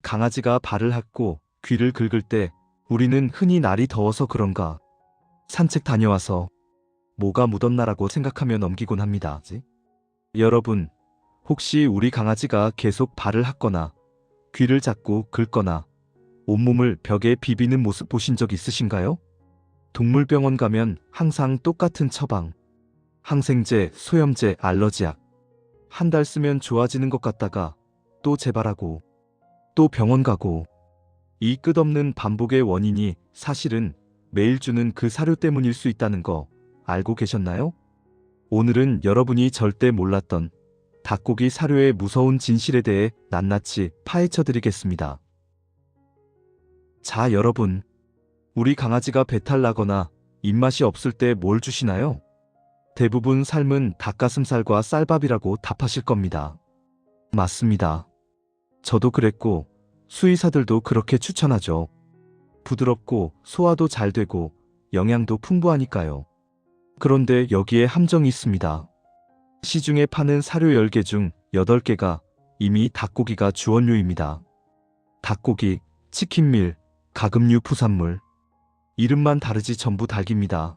강아지가 발을 핥고 귀를 긁을 때 우리는 흔히 날이 더워서 그런가, 산책 다녀와서 뭐가 묻었나라고 생각하며 넘기곤 합니다. 여러분, 혹시 우리 강아지가 계속 발을 핥거나 귀를 잡고 긁거나 온몸을 벽에 비비는 모습 보신 적 있으신가요? 동물병원 가면 항상 똑같은 처방, 항생제, 소염제, 알러지약. 한 달 쓰면 좋아지는 것 같다가 또 재발하고 또 병원 가고, 이 끝없는 반복의 원인이 사실은 매일 주는 그 사료 때문일 수 있다는 거 알고 계셨나요? 오늘은 여러분이 절대 몰랐던 닭고기 사료의 무서운 진실에 대해 낱낱이 파헤쳐 드리겠습니다. 자, 여러분. 우리 강아지가 배탈 나거나 입맛이 없을 때 뭘 주시나요? 대부분 삶은 닭가슴살과 쌀밥이라고 답하실 겁니다. 맞습니다. 저도 그랬고 수의사들도 그렇게 추천하죠. 부드럽고 소화도 잘 되고 영양도 풍부하니까요. 그런데 여기에 함정이 있습니다. 시중에 파는 사료 10개 중 8개가 이미 닭고기가 주원료입니다. 닭고기, 치킨밀, 가금류 부산물. 이름만 다르지 전부 닭입니다.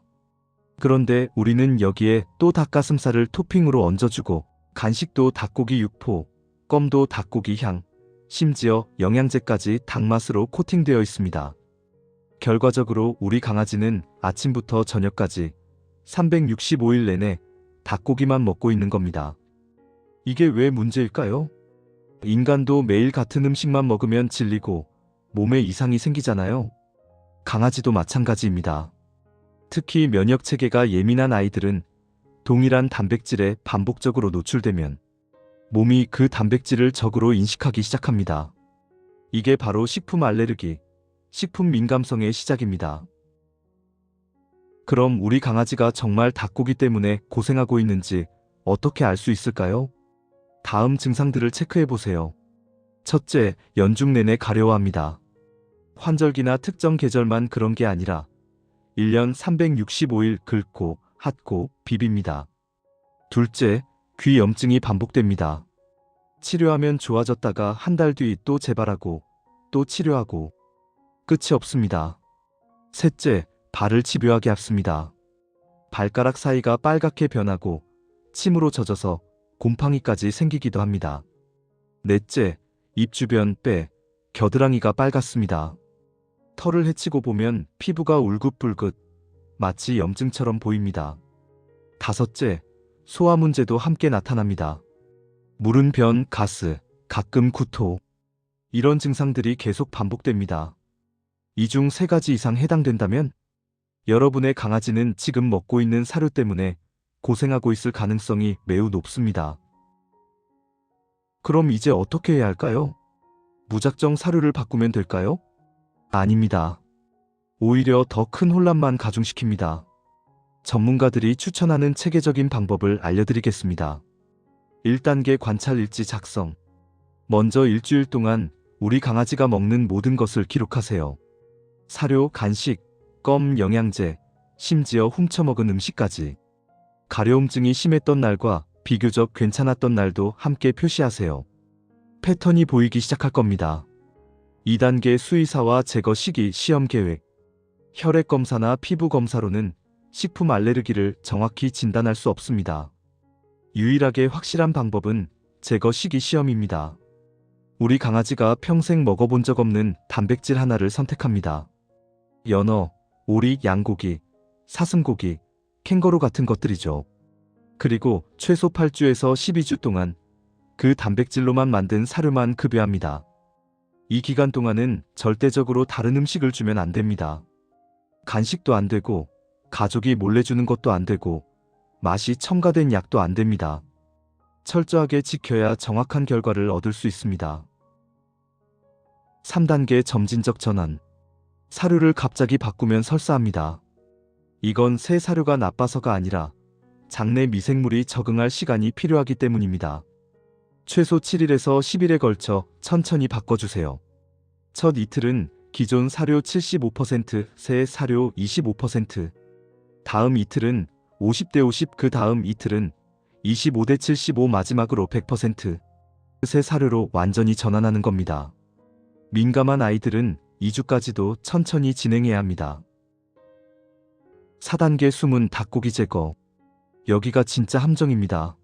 그런데 우리는 여기에 또 닭가슴살을 토핑으로 얹어주고 간식도 닭고기 육포, 껌도 닭고기 향, 심지어 영양제까지 닭맛으로 코팅되어 있습니다. 결과적으로 우리 강아지는 아침부터 저녁까지 365일 내내 닭고기만 먹고 있는 겁니다. 이게 왜 문제일까요? 인간도 매일 같은 음식만 먹으면 질리고 몸에 이상이 생기잖아요. 강아지도 마찬가지입니다. 특히 면역 체계가 예민한 아이들은 동일한 단백질에 반복적으로 노출되면 몸이 그 단백질을 적으로 인식하기 시작합니다. 이게 바로 식품 알레르기, 식품 민감성의 시작입니다. 그럼 우리 강아지가 정말 닭고기 때문에 고생하고 있는지 어떻게 알 수 있을까요? 다음 증상들을 체크해 보세요. 첫째, 연중 내내 가려워합니다. 환절기나 특정 계절만 그런 게 아니라 1년 365일 긁고 핥고 비빕니다. 둘째, 귀 염증이 반복됩니다. 치료하면 좋아졌다가 한 달 뒤 또 재발하고 또 치료하고 끝이 없습니다. 셋째, 발을 집요하게 핥습니다. 발가락 사이가 빨갛게 변하고 침으로 젖어서 곰팡이까지 생기기도 합니다. 넷째, 입 주변 뼈, 겨드랑이가 빨갛습니다. 털을 헤치고 보면 피부가 울긋불긋, 마치 염증처럼 보입니다. 다섯째, 소화 문제도 함께 나타납니다. 무른 변, 가스, 가끔 구토. 이런 증상들이 계속 반복됩니다. 이 중 3가지 이상 해당된다면 여러분의 강아지는 지금 먹고 있는 사료 때문에 고생하고 있을 가능성이 매우 높습니다. 그럼 이제 어떻게 해야 할까요? 무작정 사료를 바꾸면 될까요? 아닙니다. 오히려 더 큰 혼란만 가중시킵니다. 전문가들이 추천하는 체계적인 방법을 알려드리겠습니다. 1단계 관찰 일지 작성. 먼저 일주일 동안 우리 강아지가 먹는 모든 것을 기록하세요. 사료, 간식, 껌, 영양제, 심지어 훔쳐먹은 음식까지. 가려움증이 심했던 날과 비교적 괜찮았던 날도 함께 표시하세요. 패턴이 보이기 시작할 겁니다. 2단계 수의사와 제거 시기 시험 계획. 혈액 검사나 피부 검사로는 식품 알레르기를 정확히 진단할 수 없습니다. 유일하게 확실한 방법은 제거 시기 시험입니다. 우리 강아지가 평생 먹어본 적 없는 단백질 하나를 선택합니다. 연어, 오리, 양고기, 사슴고기, 캥거루 같은 것들이죠. 그리고 최소 8주에서 12주 동안 그 단백질로만 만든 사료만 급여합니다. 이 기간 동안은 절대적으로 다른 음식을 주면 안 됩니다. 간식도 안 되고, 가족이 몰래 주는 것도 안 되고, 맛이 첨가된 약도 안 됩니다. 철저하게 지켜야 정확한 결과를 얻을 수 있습니다. 3단계 점진적 전환. 사료를 갑자기 바꾸면 설사합니다. 이건 새 사료가 나빠서가 아니라 장내 미생물이 적응할 시간이 필요하기 때문입니다. 최소 7일에서 10일에 걸쳐 천천히 바꿔주세요. 첫 이틀은 기존 사료 75%, 새 사료 25%, 다음 이틀은 50대 50, 그 다음 이틀은 25대 75, 마지막으로 100%, 새 사료로 완전히 전환하는 겁니다. 민감한 아이들은 2주까지도 천천히 진행해야 합니다. 4단계 숨은 닭고기 제거. 여기가 진짜 함정입니다.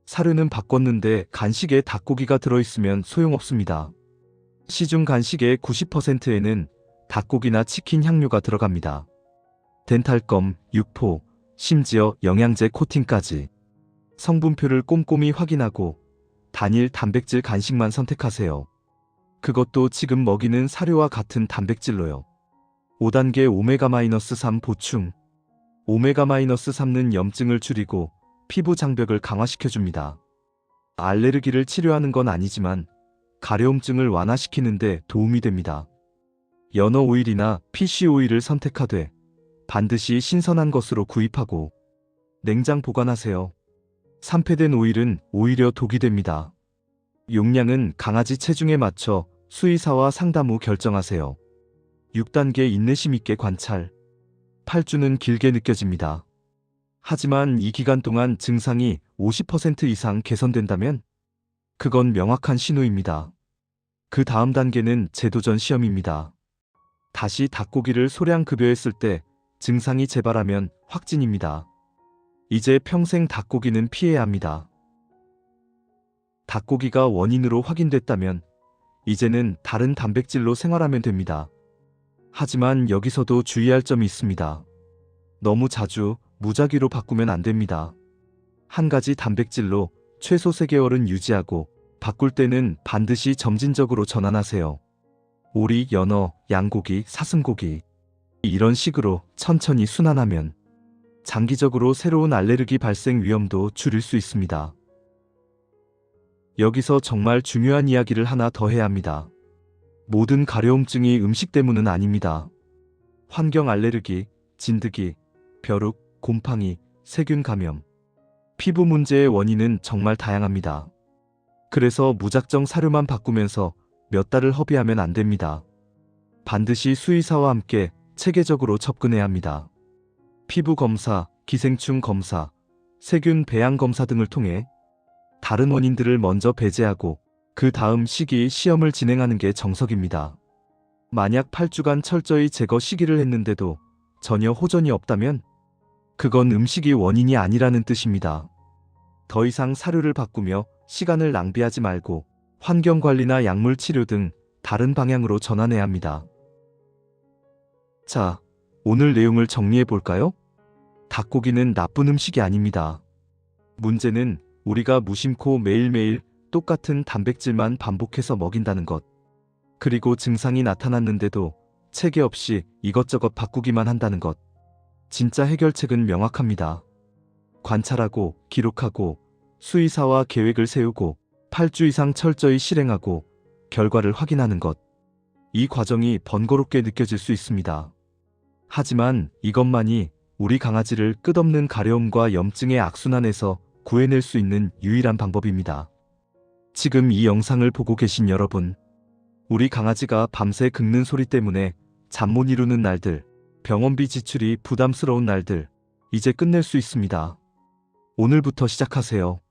사료는 바꿨는데 간식에 닭고기가 들어있으면 소용없습니다. 시중 간식의 90%에는 닭고기나 치킨 향료가 들어갑니다. 덴탈검, 육포, 심지어 영양제 코팅까지. 성분표를 꼼꼼히 확인하고 단일 단백질 간식만 선택하세요. 그것도 지금 먹이는 사료와 같은 단백질로요. 5단계 오메가-3 보충. 오메가-3는 염증을 줄이고 피부 장벽을 강화시켜줍니다. 알레르기를 치료하는 건 아니지만 가려움증을 완화시키는데 도움이 됩니다. 연어 오일이나 피쉬 오일을 선택하되 반드시 신선한 것으로 구입하고 냉장 보관하세요. 산패된 오일은 오히려 독이 됩니다. 용량은 강아지 체중에 맞춰 수의사와 상담 후 결정하세요. 6단계 인내심 있게 관찰. 8주는 길게 느껴집니다. 하지만 이 기간 동안 증상이 50% 이상 개선된다면 그건 명확한 신호입니다. 그 다음 단계는 재도전 시험입니다. 다시 닭고기를 소량 급여했을 때 증상이 재발하면 확진입니다. 이제 평생 닭고기는 피해야 합니다. 닭고기가 원인으로 확인됐다면 이제는 다른 단백질로 생활하면 됩니다. 하지만 여기서도 주의할 점이 있습니다. 너무 자주 무작위로 바꾸면 안 됩니다. 한 가지 단백질로 최소 3개월은 유지하고 바꿀 때는 반드시 점진적으로 전환하세요. 오리, 연어, 양고기, 사슴고기. 이런 식으로 천천히 순환하면 장기적으로 새로운 알레르기 발생 위험도 줄일 수 있습니다. 여기서 정말 중요한 이야기를 하나 더 해야 합니다. 모든 가려움증이 음식 때문은 아닙니다. 환경 알레르기, 진드기, 벼룩, 곰팡이, 세균 감염. 피부 문제의 원인은 정말 다양합니다. 그래서 무작정 사료만 바꾸면서 몇 달을 허비하면 안 됩니다. 반드시 수의사와 함께 체계적으로 접근해야 합니다. 피부 검사, 기생충 검사, 세균 배양 검사 등을 통해 다른 원인들을 먼저 배제하고 그 다음 시기 시험을 진행하는 게 정석입니다. 만약 8주간 철저히 제거 시기를 했는데도 전혀 호전이 없다면 그건 음식이 원인이 아니라는 뜻입니다. 더 이상 사료를 바꾸며 시간을 낭비하지 말고 환경관리나 약물 치료 등 다른 방향으로 전환해야 합니다. 자, 오늘 내용을 정리해 볼까요? 닭고기는 나쁜 음식이 아닙니다. 문제는 우리가 무심코 매일매일 똑같은 단백질만 반복해서 먹인다는 것. 그리고 증상이 나타났는데도 체계 없이 이것저것 바꾸기만 한다는 것. 진짜 해결책은 명확합니다. 관찰하고 기록하고 수의사와 계획을 세우고 8주 이상 철저히 실행하고 결과를 확인하는 것. 이 과정이 번거롭게 느껴질 수 있습니다. 하지만 이것만이 우리 강아지를 끝없는 가려움과 염증의 악순환에서 구해낼 수 있는 유일한 방법입니다. 지금 이 영상을 보고 계신 여러분, 우리 강아지가 밤새 긁는 소리 때문에 잠 못 이루는 날들, 병원비 지출이 부담스러운 날들, 이제 끝낼 수 있습니다. 오늘부터 시작하세요.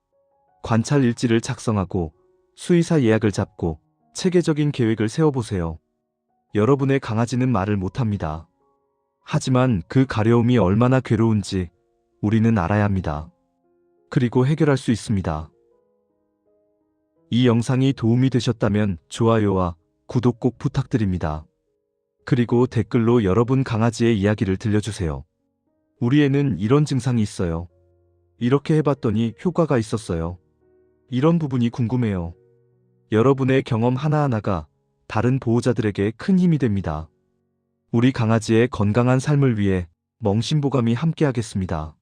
관찰 일지를 작성하고 수의사 예약을 잡고 체계적인 계획을 세워보세요. 여러분의 강아지는 말을 못합니다. 하지만 그 가려움이 얼마나 괴로운지 우리는 알아야 합니다. 그리고 해결할 수 있습니다. 이 영상이 도움이 되셨다면 좋아요와 구독 꼭 부탁드립니다. 그리고 댓글로 여러분 강아지의 이야기를 들려주세요. 우리 애는 이런 증상이 있어요. 이렇게 해봤더니 효과가 있었어요. 이런 부분이 궁금해요. 여러분의 경험 하나하나가 다른 보호자들에게 큰 힘이 됩니다. 우리 강아지의 건강한 삶을 위해 멍신보감이 함께하겠습니다.